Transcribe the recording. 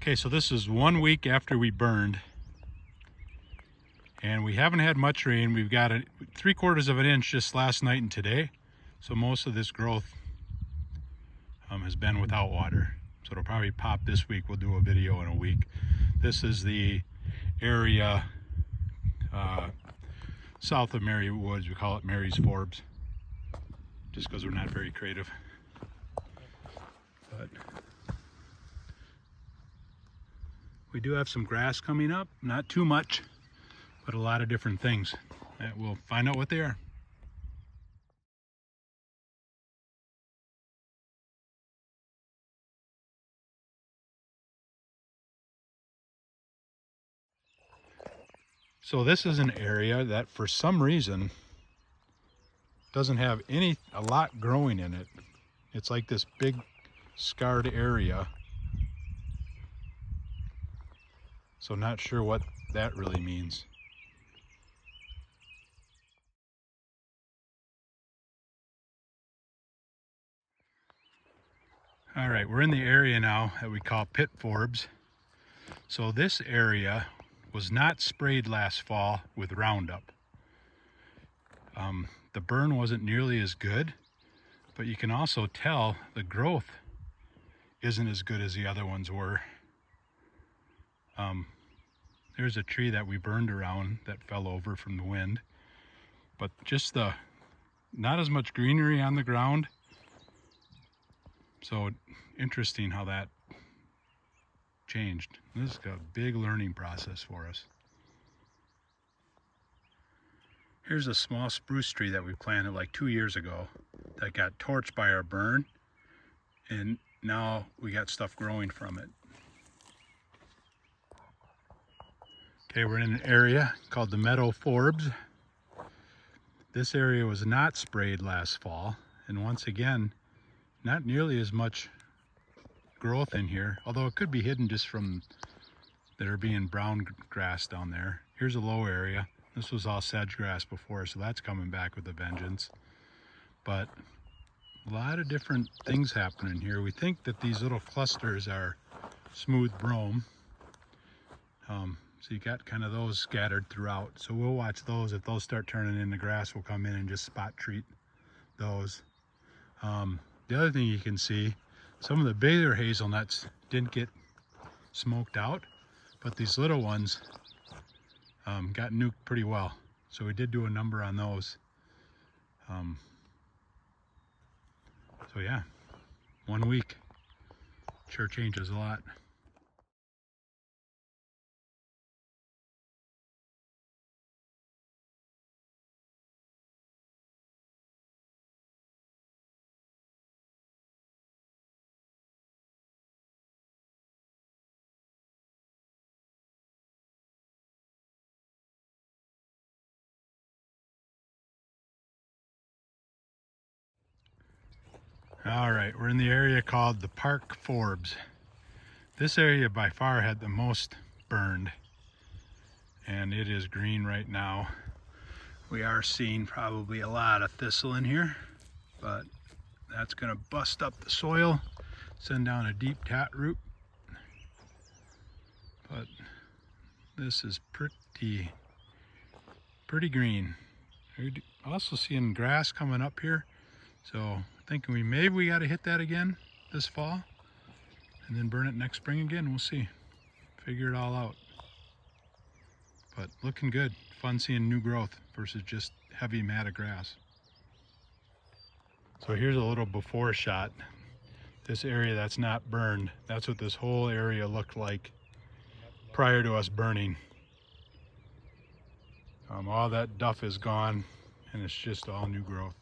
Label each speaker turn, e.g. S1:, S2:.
S1: Okay, so this is 1 week after we burned, and we haven't had much rain. We've got 3/4 of an inch just last night and today, so most of this growth has been without water. So it'll probably pop this week. We'll do a video in a week. This is the area south of Mary Woods. We call it Mary's Forbs, just because we're not very creative. But we do have some grass coming up, not too much, but a lot of different things. And we'll find out what they are. So this is an area that for some reason doesn't have a lot growing in it. It's like this big scarred area. So not sure what that really means. All right, we're in the area now that we call Pit Forbs. So this area was not sprayed last fall with Roundup. The burn wasn't nearly as good, but you can also tell the growth isn't as good as the other ones were. There's a tree that we burned around that fell over from the wind, but just not as much greenery on the ground. So interesting how that changed. This is a big learning process for us. Here's a small spruce tree that we planted like 2 years ago that got torched by our burn, and now we got stuff growing from it. Okay, we're in an area called the Meadow Forbs. This area was not sprayed last fall, and once again, not nearly as much growth in here, although it could be hidden just from there being brown grass down there. Here's a low area. This was all sedge grass before, so that's coming back with a vengeance. But a lot of different things happening here. We think that these little clusters are smooth brome. So you got kind of those scattered throughout. So we'll watch those. If those start turning into grass, we'll come in and just spot treat those. The other thing you can see, some of the bigger hazelnuts didn't get smoked out, but these little ones got nuked pretty well. So we did do a number on those. So yeah, 1 week sure changes a lot. All right, we're in the area called the Park Forbs. This area by far had the most burned, and it is green right now. We are seeing probably a lot of thistle in here, but that's gonna bust up the soil, send down a deep taproot. But this is pretty green. We're also seeing grass coming up here, so thinking maybe we got to hit that again this fall and then burn it next spring again. We'll see. Figure it all out. But looking good. Fun seeing new growth versus just heavy mat of grass. So here's a little before shot. This area that's not burned, that's what this whole area looked like prior to us burning. All that duff is gone, and it's just all new growth.